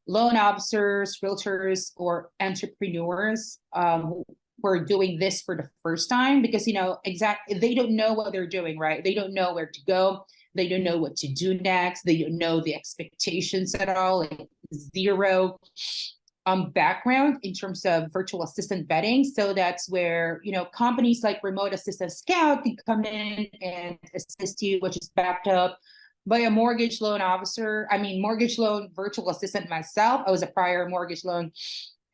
loan officers, realtors, or entrepreneurs who are doing this for the first time because they don't know what they're doing, right? They don't know where to go. They don't know what to do next. They don't know the expectations at all. Like zero background in terms of virtual assistant vetting. So that's where, companies like Remote Assistant Scout can come in and assist you, which is backed up by a mortgage loan officer. I mean, mortgage loan virtual assistant myself. I was a prior mortgage loan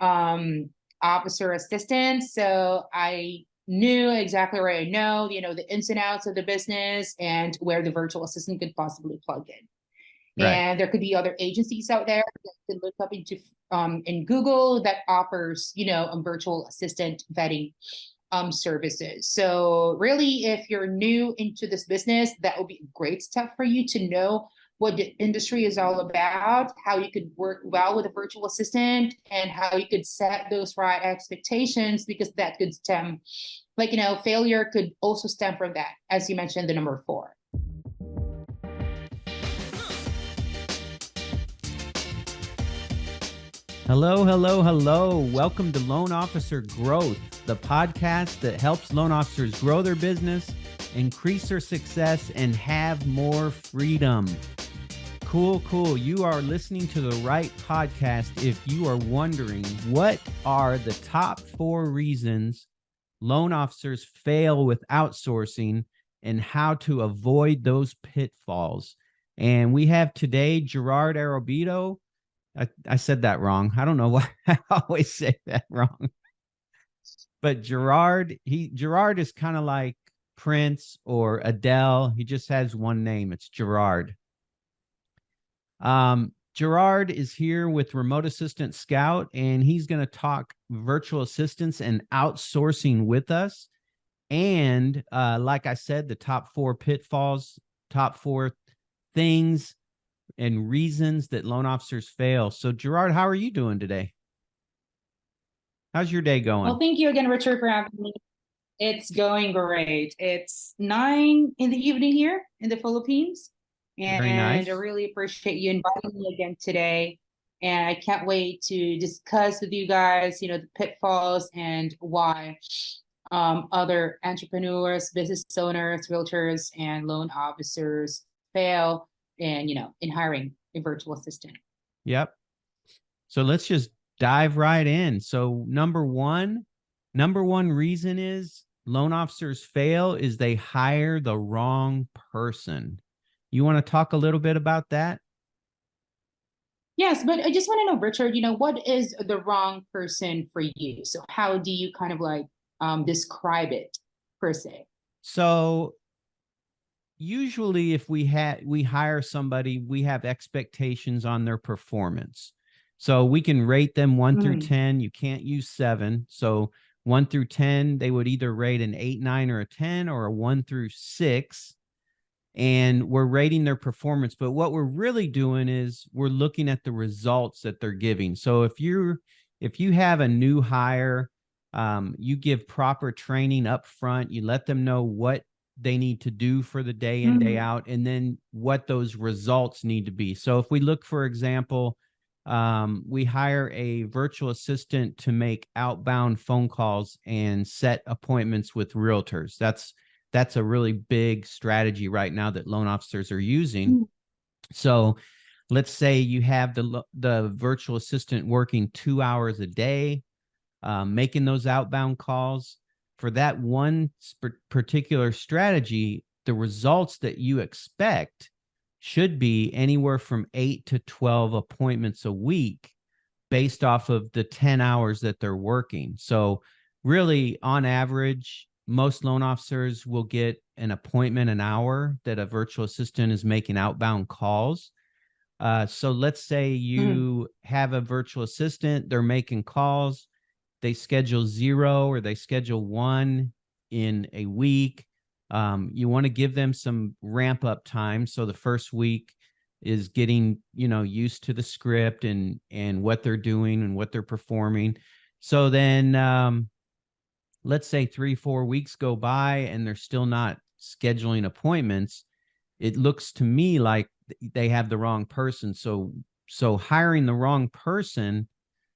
officer assistant. So I knew exactly where I know, the ins and outs of the business and where the virtual assistant could possibly plug in. Right. And there could be other agencies out there that you can look up into in Google that offers, a virtual assistant vetting services. So really, if you're new into this business, that would be a great step for you to know what the industry is all about, how you could work well with a virtual assistant, and how you could set those right expectations, because that could stem, failure could also stem from that, as you mentioned, the number 4. Hello, hello, hello. Welcome to Loan Officer Growth, the podcast that helps loan officers grow their business, increase their success, and have more freedom. Cool. You are listening to the right podcast if you are wondering what are the top 4 reasons loan officers fail with outsourcing and how to avoid those pitfalls. And we have today Gerard Arrobido. I said that wrong. I don't know why I always say that wrong. But Gerard is kind of like Prince or Adele. He just has one name. It's Gerard. Gerard is here with Remote Assistant Scout, and he's going to talk virtual assistants and outsourcing with us. And like I said, the top 4 pitfalls, top 4 things and reasons that loan officers fail. So Gerard, how are you doing today? How's your day going? Well, thank you again, Richard, for having me. It's going great. It's 9 in the evening here in the Philippines. Very nice. And I really appreciate you inviting me again today. And I can't wait to discuss with you guys, the pitfalls and why other entrepreneurs, business owners, realtors, and loan officers fail in hiring a virtual assistant. Yep. So let's just dive right in. So number one reason is loan officers fail is they hire the wrong person. You want to talk a little bit about that? Yes, but I just want to know, Richard, what is the wrong person for you? So how do you kind of describe it per se? So usually if we hire somebody, we have expectations on their performance. So we can rate them 1 through 10. You can't use 7. So 1 through 10, they would either rate an 8, 9, or a 10, or a 1 through 6. And we're rating their performance. But what we're really doing is we're looking at the results that they're giving. So if you have a new hire, you give proper training up front, you let them know what they need to do for the day in, day out, and then what those results need to be. So if we look, for example, we hire a virtual assistant to make outbound phone calls and set appointments with realtors. That's a really big strategy right now that loan officers are using. So let's say you have the virtual assistant working 2 hours a day, making those outbound calls. For that one particular strategy, the results that you expect should be anywhere from 8 to 12 appointments a week based off of the 10 hours that they're working. So really, on average, most loan officers will get an appointment an hour that a virtual assistant is making outbound calls. So let's say you have a virtual assistant, they're making calls. They schedule 0 or they schedule 1 in a week. You want to give them some ramp up time. So the first week is getting, used to the script and what they're doing and what they're performing. So then let's say 3-4 weeks go by and they're still not scheduling appointments. It looks to me like they have the wrong person. So So hiring the wrong person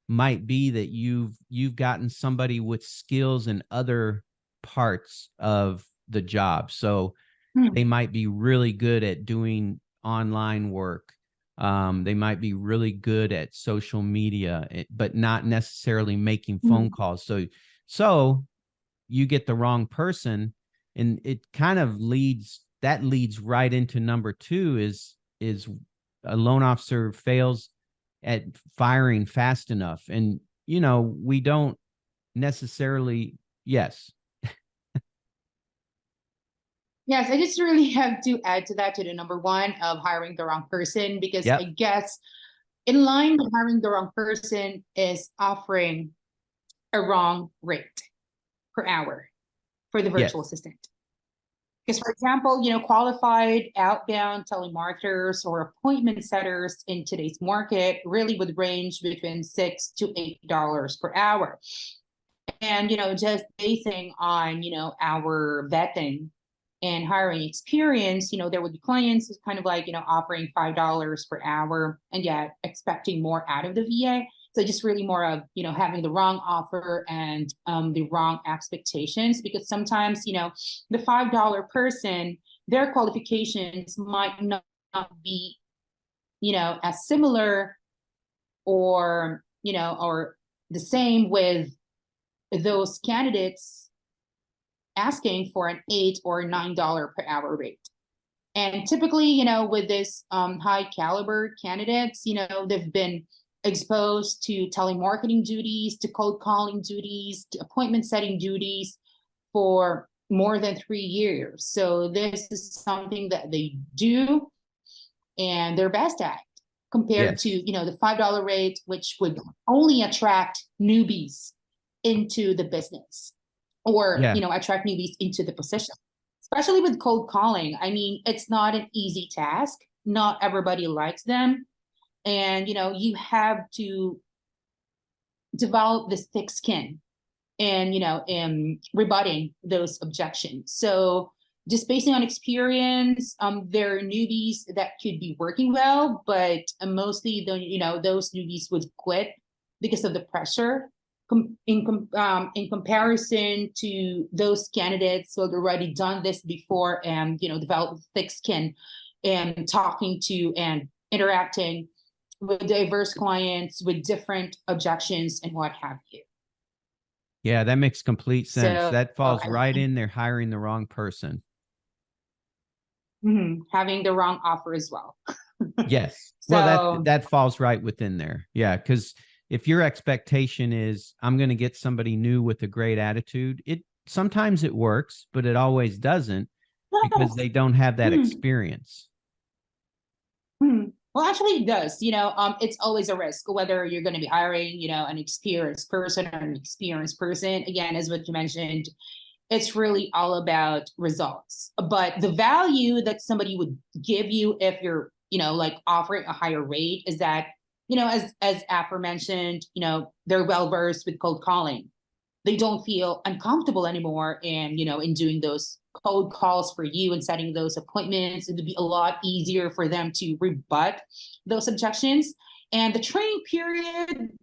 might be that you've gotten somebody with skills in other parts of the job. So Hmm. they might be really good at doing online work. They might be really good at social media, but not necessarily making phone Hmm. calls. So you get the wrong person, and it kind of leads right into number two is a loan officer fails at firing fast enough. And we don't necessarily. Yes. Yes, I just really have to add to that, to the number one of hiring the wrong person, because I Yep. guess in line with hiring the wrong person is offering a wrong rate per hour for the virtual Yes. assistant. Because, for example, qualified outbound telemarketers or appointment setters in today's market really would range between $6 to $8 per hour. And, just basing on, our vetting and hiring experience, there would be clients who's kind of like, offering $5 per hour and yet expecting more out of the VA. So just really more of, having the wrong offer and the wrong expectations, because sometimes, the $5 person, their qualifications might not be, as similar or the same with those candidates asking for an $8 or $9 per hour rate. And typically, with this high caliber candidates, they've been exposed to telemarketing duties, to cold calling duties, to appointment setting duties for more than 3 years. So this is something that they do and they're best at, compared to, Yes. the $5 rate, which would only attract newbies into the business, or, Yeah. attract newbies into the position, especially with cold calling. I mean, it's not an easy task. Not everybody likes them. And, you have to develop this thick skin and, in rebutting those objections. So just based on experience, there are newbies that could be working well, but mostly those newbies would quit because of the pressure in comparison to those candidates who have already done this before and developed thick skin and talking to and interacting with diverse clients with different objections and what have you. Yeah, that makes complete sense. So That falls I right think in there, hiring the wrong person. having the wrong offer as well. Yes. Well, that So that falls right within there. Yeah, because if your expectation is I'm going to get somebody new with a great attitude, it sometimes it works, but it always doesn't because yes. they don't have that Mhm. experience. Mhm. Well, actually, it does. It's always a risk whether you're going to be hiring, an experienced person or an experienced person. Again, as what you mentioned, it's really all about results. But the value that somebody would give you if you're, like offering a higher rate is that, as aforementioned, they're well versed with cold calling. They don't feel uncomfortable anymore in doing those cold calls for you and setting those appointments. It would be a lot easier for them to rebut those objections. And the training period,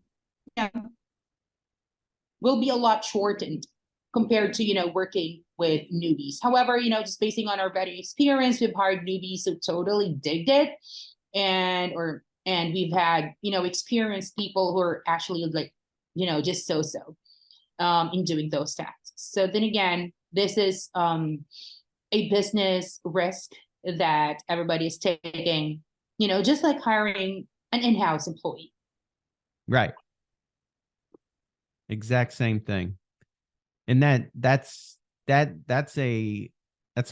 will be a lot shortened compared to working with newbies. However, just basing on our vetting experience, we've hired newbies who totally digged it, and we've had experienced people who are actually like just so in doing those tasks. So then again, this is a business risk that everybody is taking, just like hiring an in-house employee. Right. Exact same thing. And that's a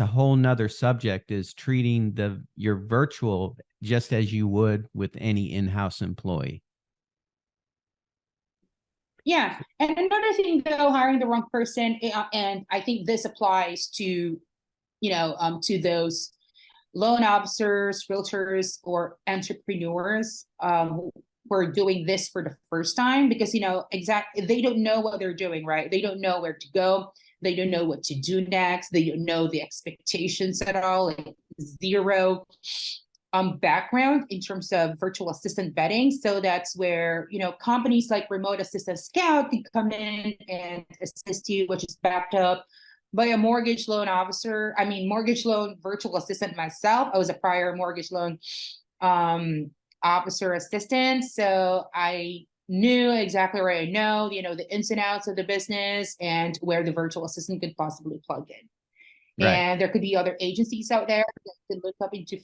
whole nother subject, is treating your virtual just as you would with any in-house employee. Yeah. And another thing, though, hiring the wrong person, and I think this applies to those loan officers, realtors, or entrepreneurs who are doing this for the first time, because they don't know what they're doing, right? They don't know where to go. They don't know what to do next. They don't know the expectations at all, like zero. background in terms of virtual assistant vetting. So that's where, companies like Remote Assistant Scout can come in and assist you, which is backed up by a mortgage loan officer. I mean, mortgage loan virtual assistant myself. I was a prior mortgage loan officer assistant. So I knew exactly where I know, the ins and outs of the business and where the virtual assistant could possibly plug in. Right. And there could be other agencies out there that you can look up into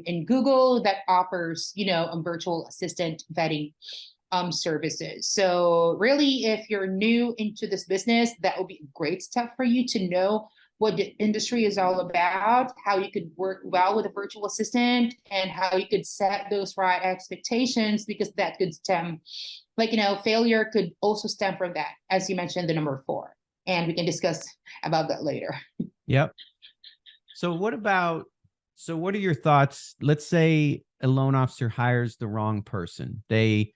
in Google that offers, a virtual assistant vetting services. So really, if you're new into this business, that would be a great step for you to know what the industry is all about, how you could work well with a virtual assistant, and how you could set those right expectations, because that could stem, failure could also stem from that, as you mentioned, the number 4. And we can discuss about that later. Yep. So what are your thoughts? Let's say a loan officer hires the wrong person. The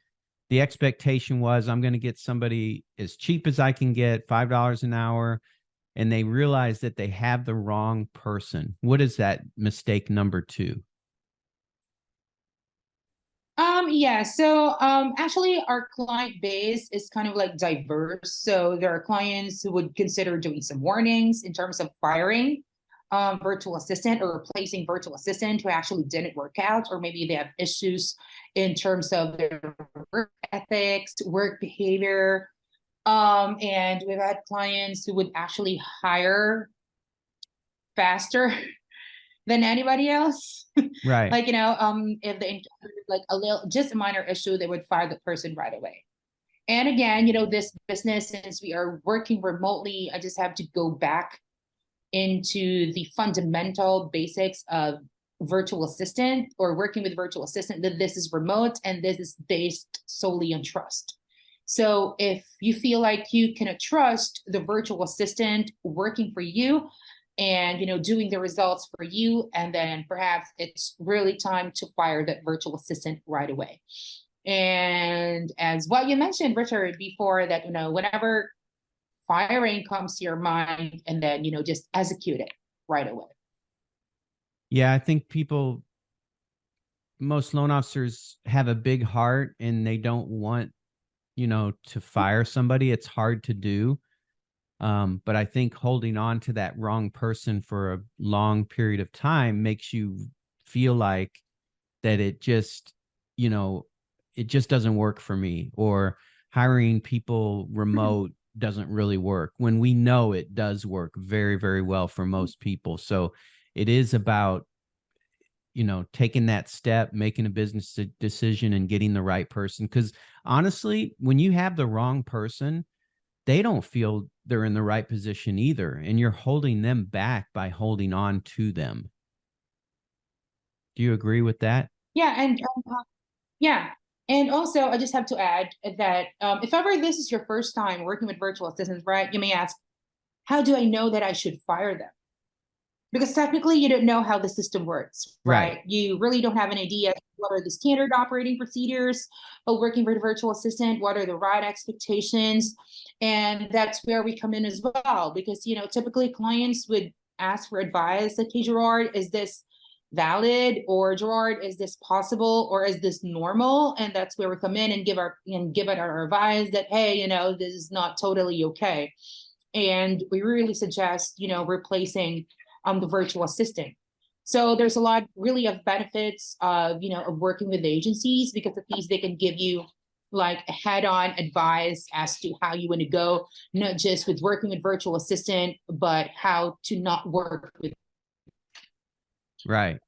expectation was, I'm going to get somebody as cheap as I can get, $5 an hour, and they realize that they have the wrong person. What is that mistake number 2? Yeah, so actually our client base is kind of like diverse. So there are clients who would consider doing some warnings in terms of firing virtual assistant or replacing virtual assistant who actually didn't work out, or maybe they have issues in terms of their work ethics, work behavior. And we've had clients who would actually hire faster than anybody else. Right. If they encountered like just a minor issue, they would fire the person right away. And again, this business, since we are working remotely, I just have to go back into the fundamental basics of virtual assistant or working with virtual assistant, that this is remote and this is based solely on trust. So if you feel like you cannot trust the virtual assistant working for you and doing the results for you, and then perhaps it's really time to fire that virtual assistant right away. And as what you mentioned, Richard, before that, whenever firing comes to your mind, and then just execute it right away. Yeah, I think most loan officers have a big heart and they don't want, to fire somebody. It's hard to do. But I think holding on to that wrong person for a long period of time makes you feel like that it just doesn't work for me, or hiring people remote doesn't really work, when we know it does work very, very well for most people. So it is about, taking that step, making a business decision and getting the right person. Because honestly, when you have the wrong person, they don't feel they're in the right position either. And you're holding them back by holding on to them. Do you agree with that? Yeah. And yeah. And also, I just have to add that if ever this is your first time working with virtual assistants, right, you may ask, how do I know that I should fire them? Because technically you don't know how the system works, right? You really don't have an idea what are the standard operating procedures of working with a virtual assistant, what are the right expectations. And that's where we come in as well, because typically clients would ask for advice like, hey, Gerard, is this valid? Or Gerard, is this possible? Or is this normal? And that's where we come in and give it our advice that, hey, this is not totally okay. And we really suggest, replacing the virtual assistant. So there's a lot really of benefits of, of working with agencies, because at least they can give you like a head-on advice as to how you want to go, not just with working with virtual assistant, but how to not work with. Right.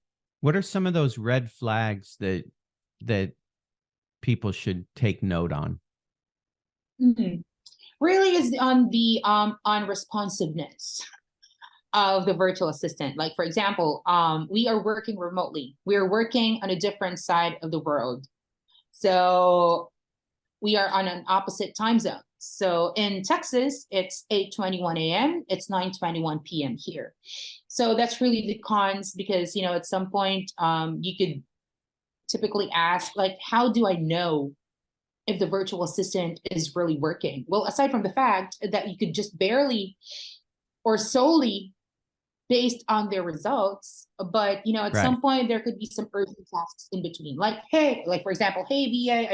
What are some of those red flags that people should take note on? Mm-hmm. Really is on the on responsiveness of the virtual assistant. Like, for example, we are working remotely. We are working on a different side of the world. So we are on an opposite time zone. So in Texas, it's 8:21 a.m. It's 9:21 p.m. here. So that's really the cons, because, at some point, you could typically ask, like, how do I know if the virtual assistant is really working? Well, aside from the fact that you could just barely or solely based on their results. But at Right. some point there could be some urgent tasks in between. Like, hey, like for example, hey VA,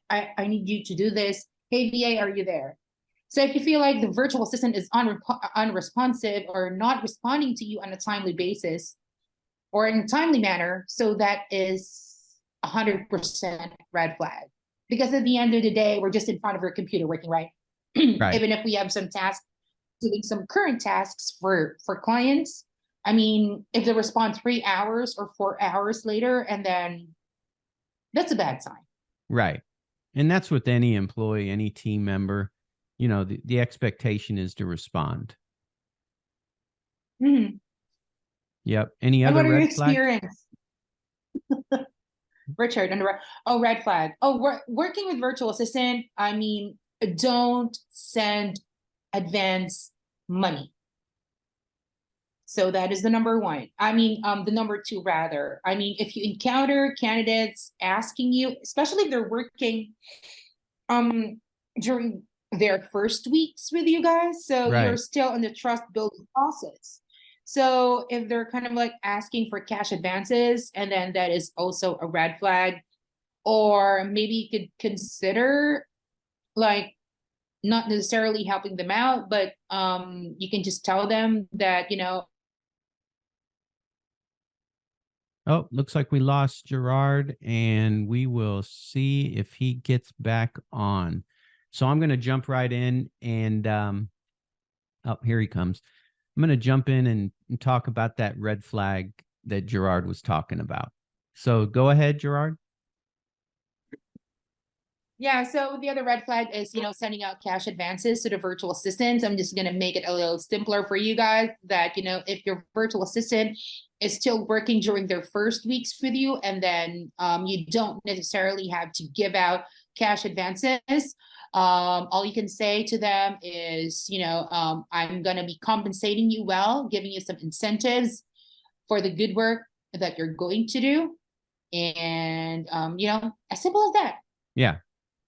I need you to do this. Hey VA, are you there? So if you feel like the virtual assistant is unresponsive or not responding to you on a timely basis or in a timely manner, so that is 100% red flag. Because at the end of the day, we're just in front of our computer working, right? Right. Even if we have some tasks, doing some current tasks for clients. I mean, if they respond 3 hours or 4 hours later, and then that's a bad sign. Right. And that's with any employee, any team member. The expectation is to respond. Mhm. Yep. Any And other what are your red flags? experience, Richard? Red flag. Oh, working with virtual assistant. I mean, don't send advance money. So that is the number one. I mean, the number two, rather. I mean, if you encounter candidates asking you, especially if they're working um during their first weeks with you guys, so you're Right. still in the trust building process. So if they're kind of like asking for cash advances, and then that is also a red flag. Or maybe you could consider, like, not necessarily helping them out, but you can just tell them that Oh, looks like we lost Gerard, and we will see if he gets back on. So I'm going to jump right in and oh, here he comes. I'm going to jump in and talk about that red flag that Gerard was talking about. So go ahead, Gerard. Yeah, so the other red flag is, sending out cash advances to the virtual assistants. I'm just going to make it a little simpler for you guys that, if your virtual assistant is still working during their first weeks with you, and then you don't necessarily have to give out cash advances. All you can say to them is, I'm going to be compensating you well, giving you some incentives for the good work that you're going to do. And, as simple as that. Yeah,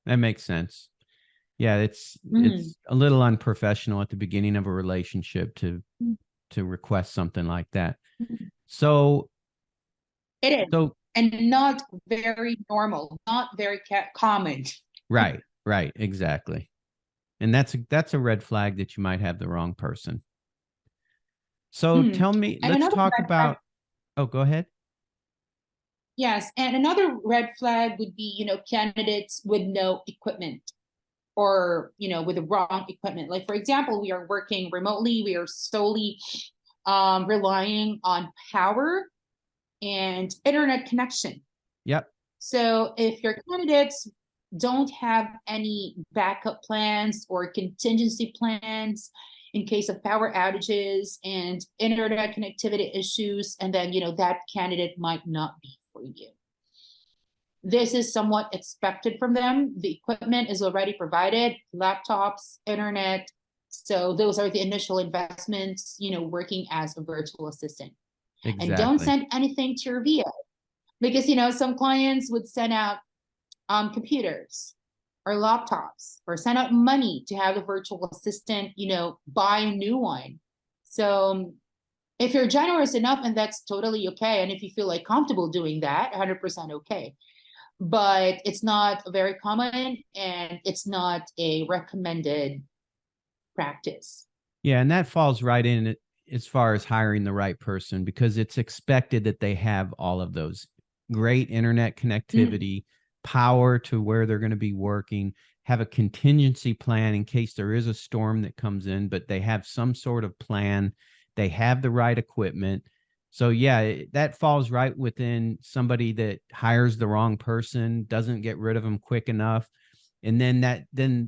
that makes sense. Yeah, it's Mhm. it's a little unprofessional at the beginning of a relationship to request something like that. So It is. so And not very normal, not very common. right, right, exactly. And that's a red flag that you might have the wrong person. So Mhm. tell me, And let's another talk red flag, about, oh, go ahead. yes, and another red flag would be, candidates with no equipment, or, with the wrong equipment. Like, for example, we are working remotely, we are solely relying on power and internet connection. Yep, So if your candidates don't have any backup plans or contingency plans in case of power outages and internet connectivity issues, and then that candidate might not be for you. This is somewhat expected from them. The equipment is already provided, laptops, internet. So those are the initial investments, working as a virtual assistant. And don't exactly. send anything to your VA, because some clients would send out computers or laptops, or send out money to have the virtual assistant, buy a new one. So if you're generous enough, and that's totally okay, and if you feel like comfortable doing that, 100% okay. But it's not very common, and it's not a recommended practice. Yeah, and that falls right in as far as hiring the right person, because it's expected that they have all of those: great internet Mm. connectivity, power to where they're going to be working, have a contingency plan in case there is a storm that comes in, but they have some sort of plan, they have the right equipment. So yeah, that falls right within somebody that hires the wrong person, doesn't get rid of them quick enough, and then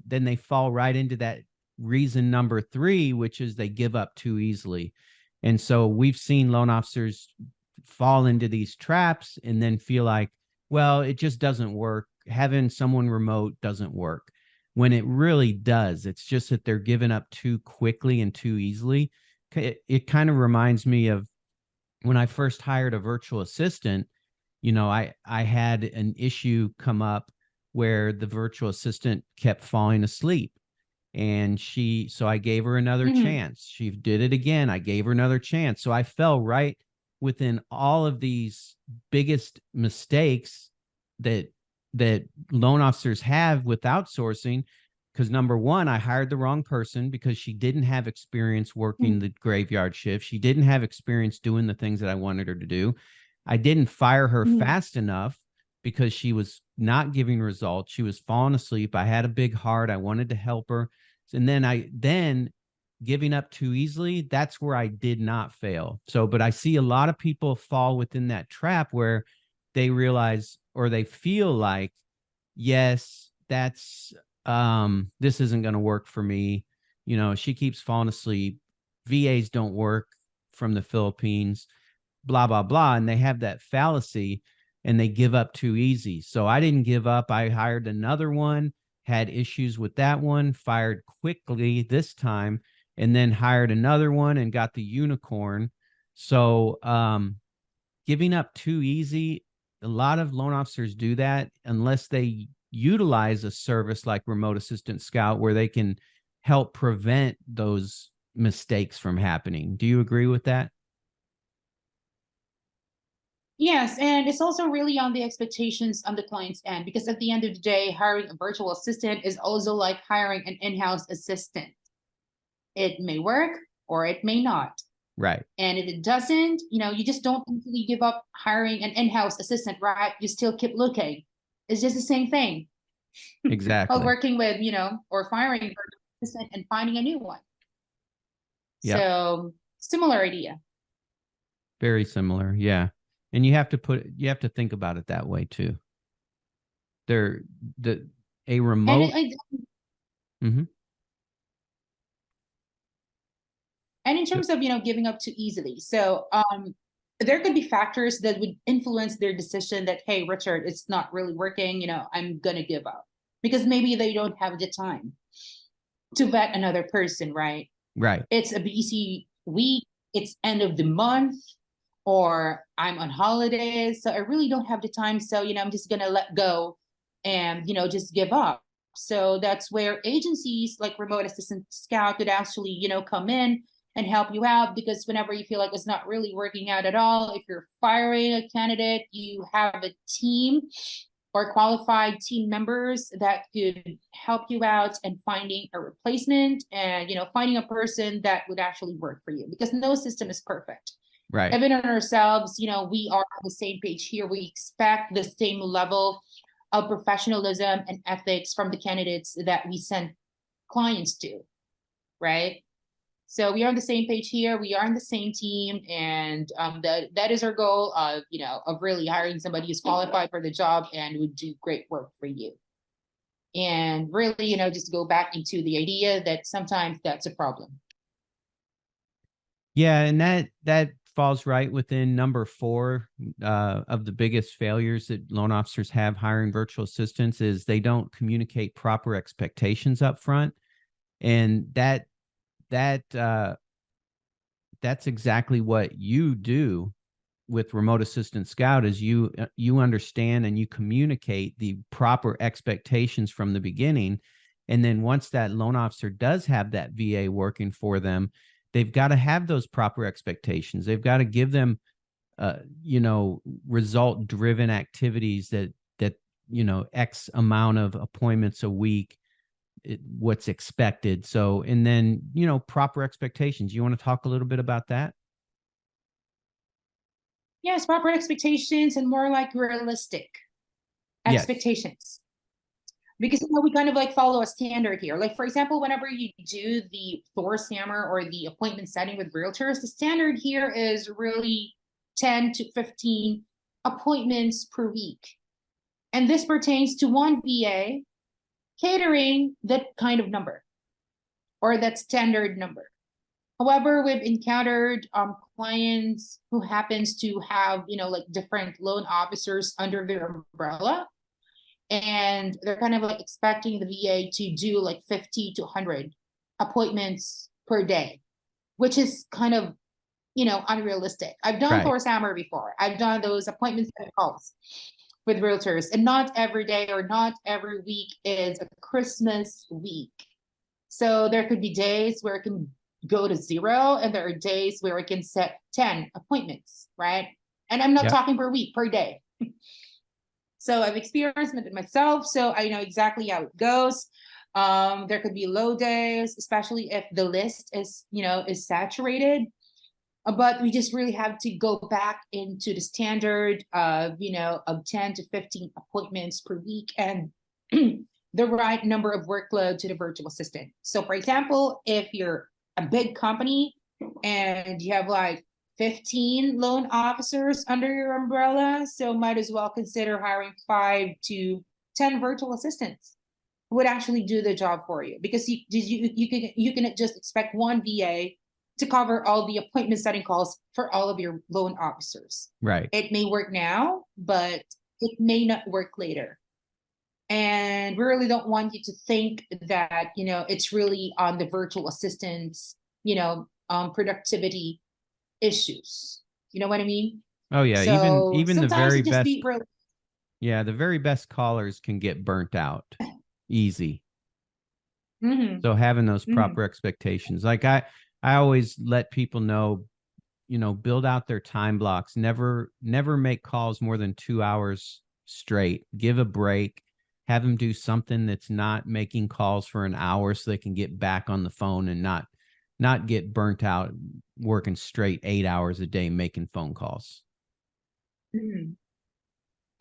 they fall right into that reason number three, which is they give up too easily. And so we've seen loan officers fall into these traps and then feel like, well, it just doesn't work. Having someone remote doesn't work, when it really does. It's just that they're giving up too quickly and too easily. It kind of reminds me of when I first hired a virtual assistant. I had an issue come up where the virtual assistant kept falling asleep. And so I gave her another Mhm. chance. She did it again. I gave her another chance. So I fell right within all of these biggest mistakes that loan officers have with outsourcing. Because number one, I hired the wrong person because she didn't have experience working Mhm. the graveyard shift. She didn't have experience doing the things that I wanted her to do. I didn't fire her Mhm. fast enough because she was not giving results. She was falling asleep. I had a big heart. I wanted to help her. And then giving up too easily, that's where I did not fail. So, but I see a lot of people fall within that trap where they realize or they feel like, yes, that's this isn't going to work for me. You know, she keeps falling asleep. VAs don't work from the Philippines, blah blah blah, and they have that fallacy and they give up too easy. So I didn't give up. I hired another one, had issues with that one, fired quickly this time, and then hired another one and got the unicorn. So giving up too easy, a lot of loan officers do that unless they utilize a service like Remote Assistant Scout where they can help prevent those mistakes from happening. Do you agree with that? Yes, and it's also really on the expectations on the client's end, because at the end of the day, hiring a virtual assistant is also like hiring an in-house assistant. It may work or it may not. Right. And if it doesn't, you just don't completely give up hiring an in-house assistant, right? You still keep looking. It's just the same thing of Exactly. working with, or firing an assistant and finding a new one. Yep. So similar idea. Very similar. Yeah. And you have to think about it that way too. There, the, a And remote, mhm, in terms of, giving up too easily. So there could be factors that would influence their decision that, hey, Richard, it's not really working, I'm gonna give up. Because maybe they don't have the time to vet another person, right? right. It's a busy week, it's end of the month, or I'm on holidays, so I really don't have the time. So, I'm just gonna let go and, just give up. So that's where agencies like Remote Assistant Scout could actually, come in and help you out, because whenever you feel like it's not really working out at all, if you're firing a candidate, you have a team or qualified team members that could help you out and finding a replacement, and finding a person that would actually work for you, because no system is perfect. Right. Even on ourselves, we are on the same page here. We expect the same level of professionalism and ethics from the candidates that we send clients to, right? So we are on the same page here. We are on the same team, and that is our goal of of really hiring somebody who's qualified for the job and would do great work for you. And really, just go back into the idea that sometimes that's a problem. Yeah, and that falls right within number four of the biggest failures that loan officers have hiring virtual assistants is they don't communicate proper expectations up front, and that that's exactly what you do with Remote Assistant Scout is you understand and you communicate the proper expectations from the beginning. And then once that loan officer does have that VA working for them, they've got to have those proper expectations. They've got to give them result driven activities that X amount of appointments a week, what's expected. So, and then proper expectations. You want to talk a little bit about that? Yes, proper expectations and more like realistic Yes. expectations. Because we kind of like follow a standard here. Like for example, whenever you do the Thor's hammer or the appointment setting with realtors, the standard here is really 10 to 15 appointments per week. And this pertains to one VA catering that kind of number or that standard number. However, we've encountered clients who happens to have, like different loan officers under their umbrella, and they're kind of like expecting the VA to do like 50 to 100 appointments per day, which is kind of, unrealistic. I've done Right. Thor's Hammer before. I've done those appointments and calls with realtors, and not every day or not every week is a Christmas week. So there could be days where it can go to 0, and there are days where it can set 10 appointments, right? And I'm not Yep. talking per week, per day. So I've experienced it myself, so I know exactly how it goes. There could be low days, especially if the list is saturated. But we just really have to go back into the standard of 10 to 15 appointments per week, and the right number of workload to the virtual assistant. So for example, if you're a big company and you have like 15 loan officers under your umbrella, so might as well consider hiring 5 to 10 virtual assistants who would actually do the job for you, because you can just expect one VA to cover all the appointment setting calls for all of your loan officers. Right. It may work now, but it may not work later. And we really don't want you to think that, it's really on the virtual assistants, productivity issues. You know what I mean? Oh yeah. So Even the sometimes very it just be best. really. Yeah, the very best callers can get burnt out easy. Mm-hmm, So having those mm-hmm, proper expectations, like I always let people know, build out their time blocks. Never make calls more than 2 hours straight. Give a break. Have them do something that's not making calls for an hour, so they can get back on the phone and not get burnt out working straight 8 hours a day making phone calls. mm-hmm.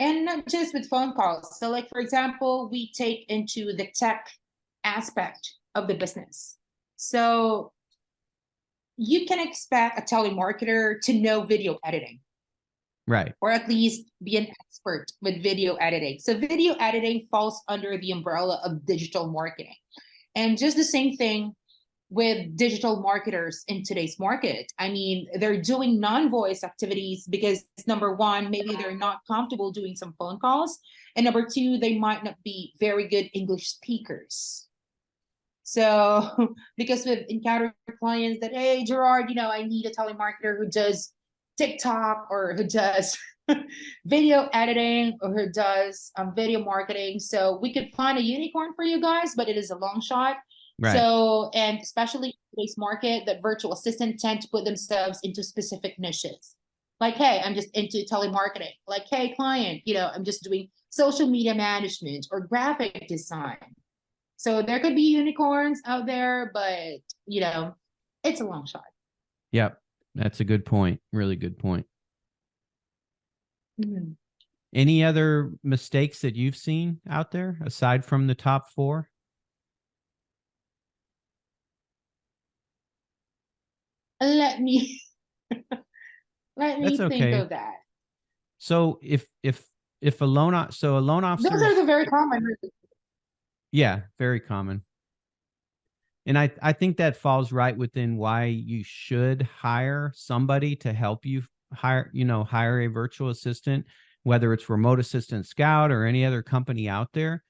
And not just with phone calls. So, like, for example, we take into the tech aspect of the business. So you can expect a telemarketer to know video editing, Right. or at least be an expert with video editing. So video editing falls under the umbrella of digital marketing. And just the same thing with digital marketers in today's market. I mean, they're doing non-voice activities because, number one, maybe they're not comfortable doing some phone calls. And number two, they might not be very good English speakers. So because we've encountered clients that, hey, Gerard, I need a telemarketer who does TikTok, or who does video editing, or who does video marketing. So we could find a unicorn for you guys, but it is a long shot. Right. So, and especially in today's market, that virtual assistants tend to put themselves into specific niches. Like, hey, I'm just into telemarketing. Like, hey, client, I'm just doing social media management or graphic design. So there could be unicorns out there, but it's a long shot. Yep. That's a good point. Really good point. Mm-hmm. Any other mistakes that you've seen out there aside from the top 4? Let me let That's me think okay. of that. So if a loan Those officer are is, the very common. yeah, very common. And I think that falls right within why you should hire somebody to help you hire a virtual assistant, whether it's Remote Assistant Scout or any other company out there.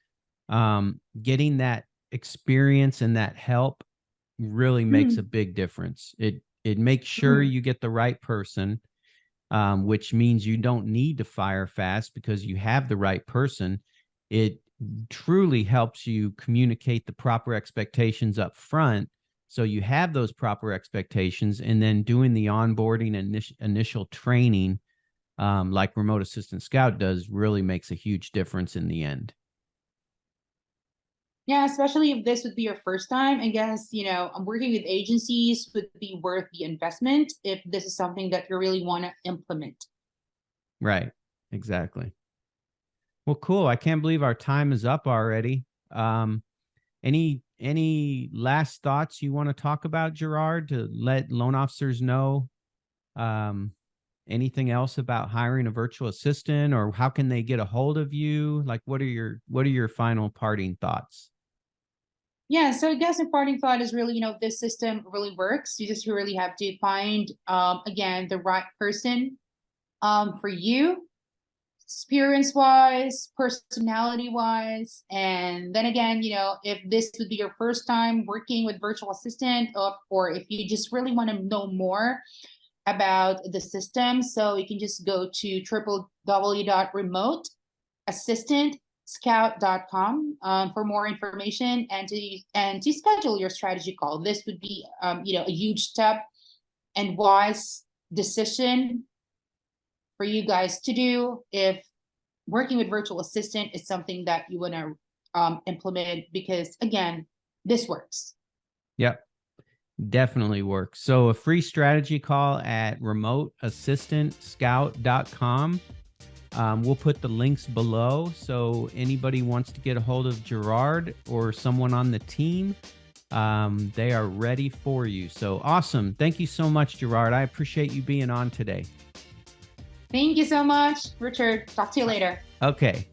Getting that experience and that help really makes a big difference. It makes sure Mm-hmm. you get the right person, which means you don't need to fire fast because you have the right person. It truly helps you communicate the proper expectations up front, so you have those proper expectations, and then doing the onboarding and initial training, like Remote Assistant Scout does, really makes a huge difference in the end. Yeah, especially if this would be your first time. I guess, I'm working with agencies would be worth the investment if this is something that you really want to implement. Right. Exactly. Well, cool. I can't believe our time is up already. Any last thoughts you want to talk about, Gerard, to let loan officers know? Anything else about hiring a virtual assistant, or how can they get a hold of you? Like, what are your final parting thoughts? Yeah, so I guess my parting thought is really, this system really works. You just really have to find, again, the right person for you, experience wise, personality wise. And then again, if this would be your first time working with virtual assistant, or if you just really want to know more about the system, so you can just go to www.remoteassistant scout.com for more information and to schedule your strategy call. This would be a huge step and wise decision for you guys to do if working with virtual assistant is something that you want to implement, because again, this works. Yep. Definitely works. So a free strategy call at remoteassistantscout.com. We'll put the links below. So anybody wants to get a hold of Gerard or someone on the team, they are ready for you. So awesome. Thank you so much, Gerard. I appreciate you being on today. Thank you so much, Richard. Talk to you later. Okay.